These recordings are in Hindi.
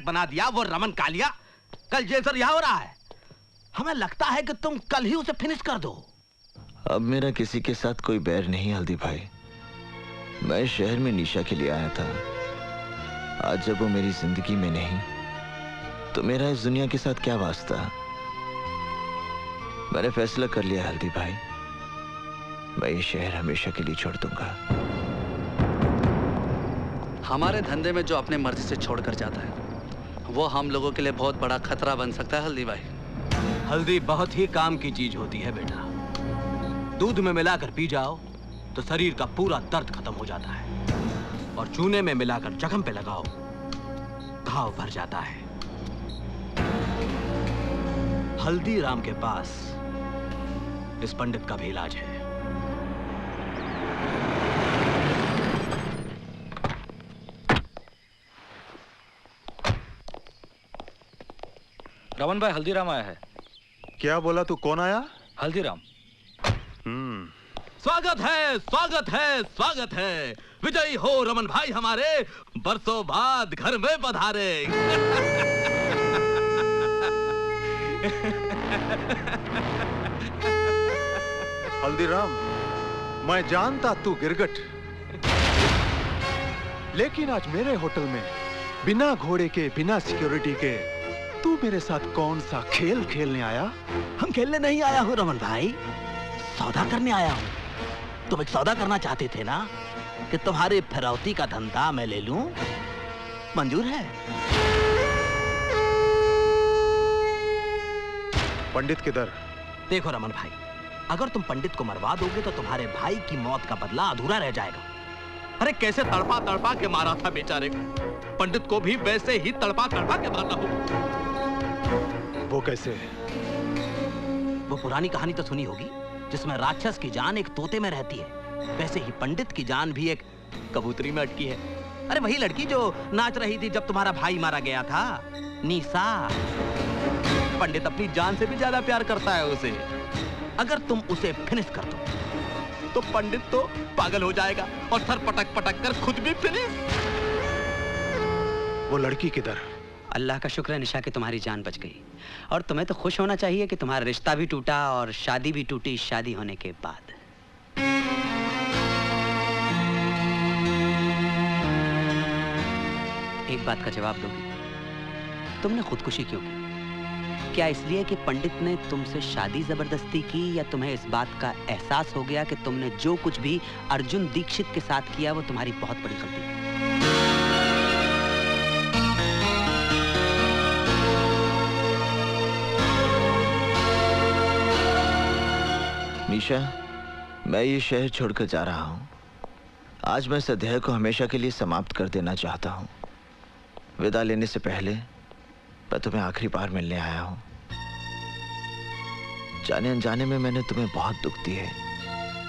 बना दिया वो रमन कालिया कल जेल से रिहा हो रहा है। हमें लगता है कि तुम कल ही उसे फिनिश कर दो। अब मेरा किसी के साथ कोई बैर नहीं हल्दी भाई। मैं शहर में निशा के लिए आया था। आज जब वो मेरी जिंदगी में नहीं तो मेरा इस दुनिया के साथ क्या वास्ता। मैंने फैसला कर लिया हल्दी भाई, मैं ये शहर हमेशा के लिए छोड़ दूंगा। हमारे धंधे में जो अपने मर्जी से छोड़कर जाता है वो हम लोगों के लिए बहुत बड़ा खतरा बन सकता है हल्दी भाई। हल्दी बहुत ही काम की चीज होती है बेटा। दूध में मिलाकर पी जाओ तो शरीर का पूरा दर्द खत्म हो जाता है, और चूने में मिलाकर जख्म पे लगाओ घाव भर जाता है। हल्दीराम के पास इस पंडित का भी इलाज है। रमन भाई, हल्दीराम आया है। क्या बोला तू? कौन आया? हल्दीराम। स्वागत है, स्वागत है, स्वागत है। विजयी हो रमन भाई हमारे, बरसों बाद घर में पधारे। हल्दीराम, मैं जानता तू गिरगट, लेकिन आज मेरे होटल में बिना घोड़े के, बिना सिक्योरिटी के तू मेरे साथ कौन सा खेल खेलने आया? हम खेलने नहीं आया हूँ रमन भाई, सौदा करने आया हूँ। तुम एक सौदा करना चाहते थे ना कि तुम्हारी फिरौती का धंधा मैं ले लूं, मंजूर है? पंडित किधर? देखो रमन भाई, अगर तुम पंडित को मरवा दोगे तो तुम्हारे भाई की मौत का बदला अधूरा रह जाएगा। अरे कैसे तड़पा तड़पा के मारा था बेचारे को, पंडित को भी वैसे ही तड़पा तड़पा के मारना होगा। वो कैसे? वो पुरानी कहानी तो सुनी होगी जिसमें राक्षस की जान एक तोते में रहती है, वैसे ही पंडित की जान भी एक कबूतरी में अटकी है। अरे वही लड़की जो नाच रही थी जब तुम्हारा भाई मारा गया था, निशा। पंडित अपनी जान से भी ज्यादा प्यार करता है उसे। अगर तुम उसे फिनिश कर दो तो पंडित तो पागल हो जाएगा और सर पटक पटक कर खुद भी फिनिश। वो लड़की किधर? अल्लाह का शुक्र है निशा कि तुम्हारी जान बच गई, और तुम्हें तो खुश होना चाहिए कि तुम्हारा रिश्ता भी टूटा और शादी भी टूटी शादी होने के बाद। एक बात का जवाब दोगी? तुमने खुदकुशी क्यों की? क्या इसलिए कि पंडित ने तुमसे शादी जबरदस्ती की, या तुम्हें इस बात का एहसास हो गया कि तुमने जो कुछ भी अर्जुन दीक्षित के साथ किया वो तुम्हारी बहुत बड़ी गलती थी? निशा, मैं ये शहर छोड़कर जा रहा हूं। आज मैं इस अध्याय को हमेशा के लिए समाप्त कर देना चाहता हूं। विदा लेने से पहले मैं तुम्हें आखिरी बार मिलने आया हूं। जाने अनजाने में मैंने तुम्हें बहुत दुख दिए,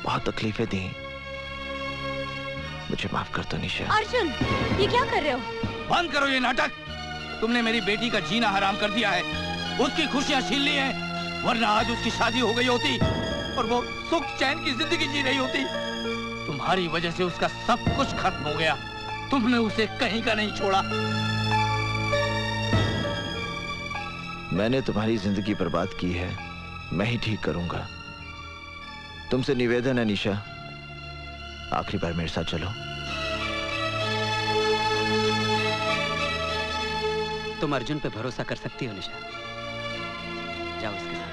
बहुत तकलीफें दी। मुझे माफ कर दो निशा। अर्जुन, ये क्या कर रहे हो? बंद करो ये नाटक। तुमने मेरी बेटी का जीना हराम कर दिया है, उसकी खुशियां छीन ली हैं, वरना आज उसकी शादी हो गई होती और वो सुख चैन की जिंदगी जी रही होती। तुम्हारी वजह से उसका सब कुछ खत्म हो गया। तुमने उसे कहीं का नहीं छोड़ा। मैंने तुम्हारी जिंदगी बर्बाद की है, मैं ही ठीक करूंगा। तुमसे निवेदन है निशा, आखिरी बार मेरे साथ चलो। तुम अर्जुन पे भरोसा कर सकती हो निशा, जाओ इसके साथ।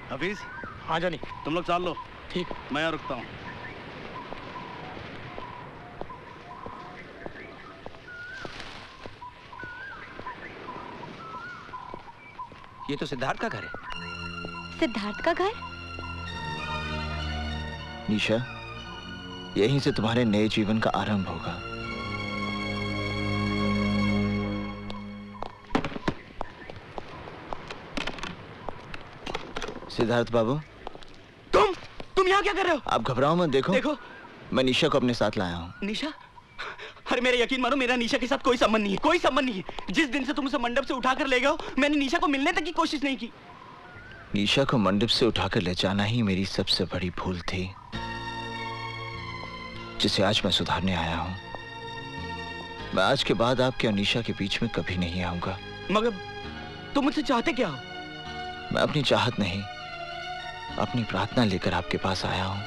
हफीज, हाँ जानी, तुम लोग चाल लो। ठीक, मैं यहाँ रुकता हूँ। ये तो सिद्धार्थ का घर है। सिद्धार्थ का घर? निशा, यहीं से तुम्हारे नए जीवन का आरंभ होगा। सिद्धार्थ बाबू, तुम यहाँ क्या कर रहे हो? आप घबराओ मत। देखो देखो, मैं निशा को अपने साथ लाया हूँ। निशा? अरे मेरा यकीन मानो, मेरा निशा के साथ कोई संबंध नहीं है, कोई संबंध नहीं है। जिस दिन से तुम उसे मंडप से उठाकर ले गए हो, मैंने निशा को मिलने तक की कोशिश नहीं की। निशा को मंडप से उठाकर ले जाना ही मेरी सबसे बड़ी भूल थी, जिसे आज मैं सुधारने आया हूँ। मैं आज के बाद आपके और निशा के बीच में कभी नहीं आऊंगा। मगर तुम मुझसे चाहते क्या हो? मैं अपनी चाहत नहीं, अपनी प्रार्थना लेकर आपके पास आया हूं।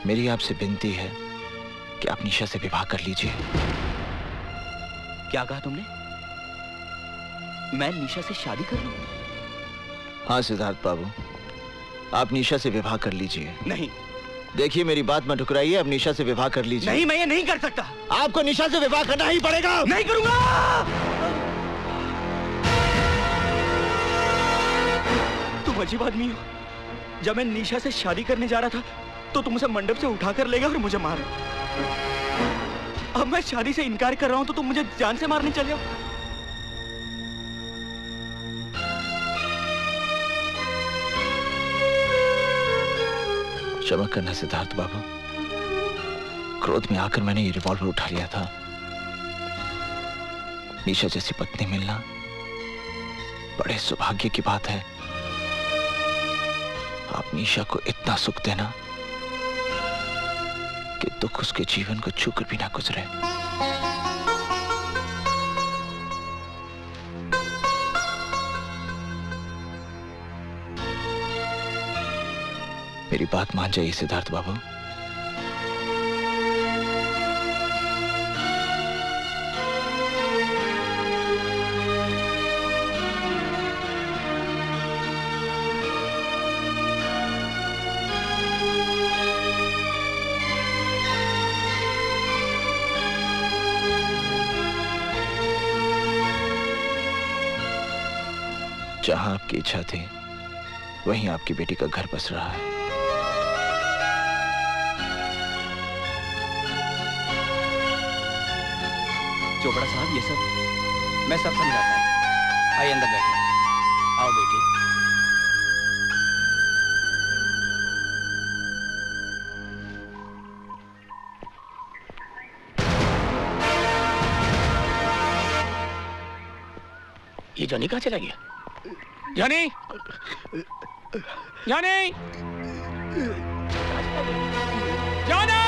मेरी आपसे विनती है कि आप निशा से विवाह कर लीजिए। क्या कहा तुमने? मैं निशा से शादी कर लूं? हाँ सिद्धार्थ बाबू, आप निशा से विवाह कर लीजिए। नहीं। देखिए मेरी बात मत ठुकराइए, आप निशा से विवाह कर लीजिए। नहीं, मैं ये नहीं कर सकता। आपको निशा से विवाह करना ही पड़ेगा। नहीं करूंगा। तुम अजीब आदमी हो। जब मैं निशा से शादी करने जा रहा था तो तुम उसे मंडप से उठाकर ले गए और मुझे मारा। अब मैं शादी से इनकार कर रहा हूं तो तुम मुझे जान से मारने चले हो। क्षमा करना सिद्धार्थ बाबू, क्रोध में आकर मैंने ये रिवॉल्वर उठा लिया था। निशा जैसी पत्नी मिलना बड़े सौभाग्य की बात है। आप निशा को इतना सुख देना कि दुख उसके जीवन को छूकर भी ना गुजरे। मेरी बात मान जाइए सिद्धार्थ बाबू। जहां आपकी इच्छा थी वहीं आपकी बेटी का घर बस रहा है। चोपड़ा साहब, ये सब मैं सब समझाता हूँ। आइए अंदर बैठिए। आओ बेटी। ये जॉनी कहाँ चला गया? Johnny! Johnny! Johnny!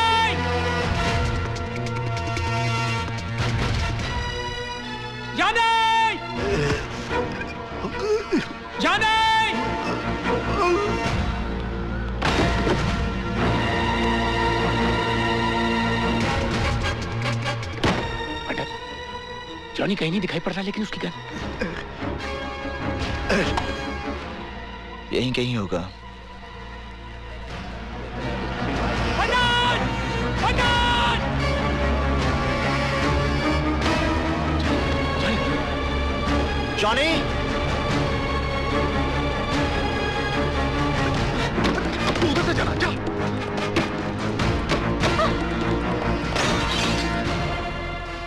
Johnny! Johnny! अटक! जॉनी कहीं नहीं दिखाई पड़ रहा, लेकिन उसकी गन यहीं कहीं होगा। जॉनी! उधर से चला जा।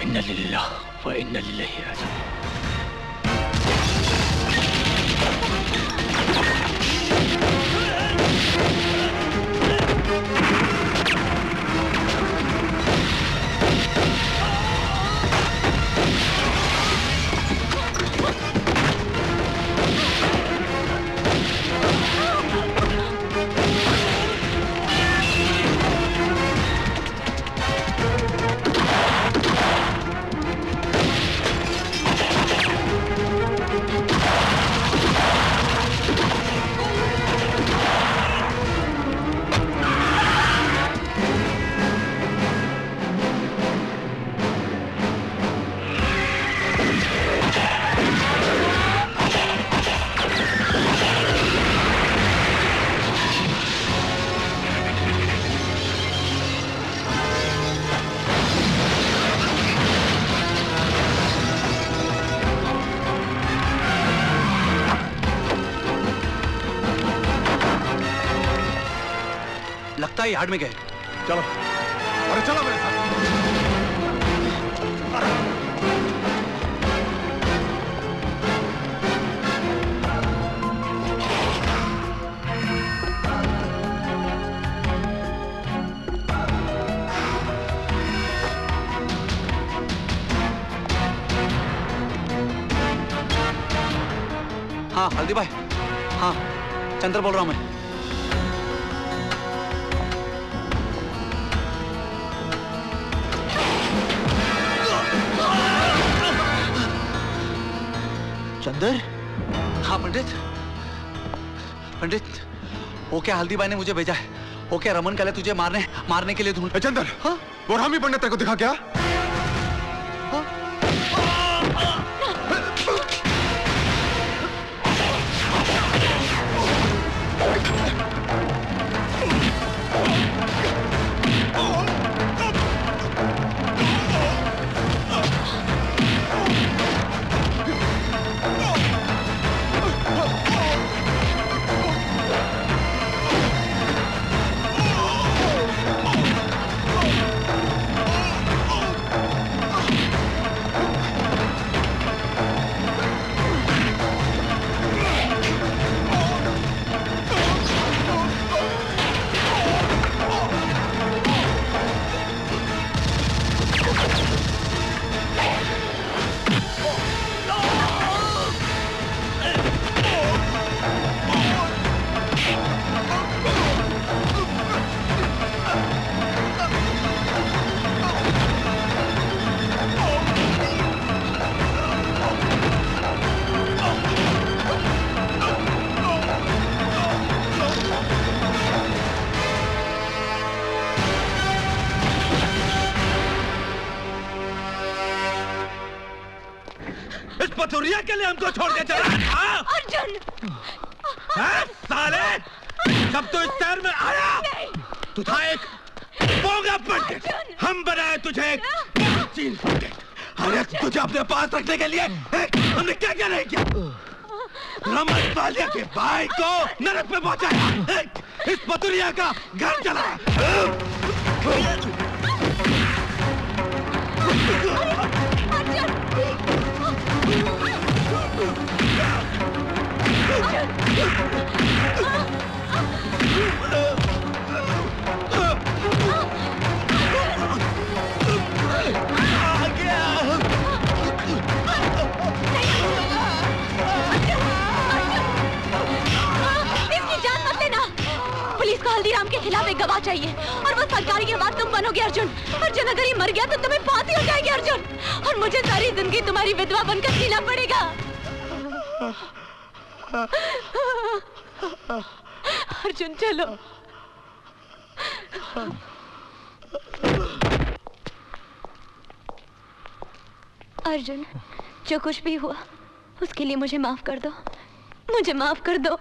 इन्ना लिल्लाह व इन्ना इलैहि राजिऊन। भाई हार्ड में गए। चलो, अरे चलो मेरे साथ। हाँ हल्दी भाई, हाँ चंद्र बोल रहा हूँ मैं। चंदर, हाँ पंडित, पंडित वो क्या हल्दी भाई ने मुझे भेजा है, वो क्या रमन कल तुझे मारने के लिए ढूंढ। चंदर, हाँ? वो रामी पंडित तेरे को दिखा क्या? पथुरिया के लिए हमको छोड़ के चला। अर्जुन! साले, जब तू इस शहर में आया तू था एक बोंगा पंडित, हम बनाए तुझे एक चीन पंडित। अरे तुझे अपने पास रखने के लिए हमने क्या क्या नहीं किया। रमन वालिया के भाई को नरक में पहुंचाया, इस पथुरिया का घर चलाया। पुलिस को हल्दीराम के खिलाफ एक गवाह चाहिए और वो सरकारी के बाद तुम बनोगे अर्जुन। अर्जुन अगर ये मर गया तो तुम्हें फांसी हो जाएगी अर्जुन, और मुझे सारी जिंदगी तुम्हारी विधवा बनकर जीना पड़ेगा। अर्जुन चलो। अर्जुन जो कुछ भी हुआ उसके लिए मुझे माफ कर दो, मुझे माफ कर दो।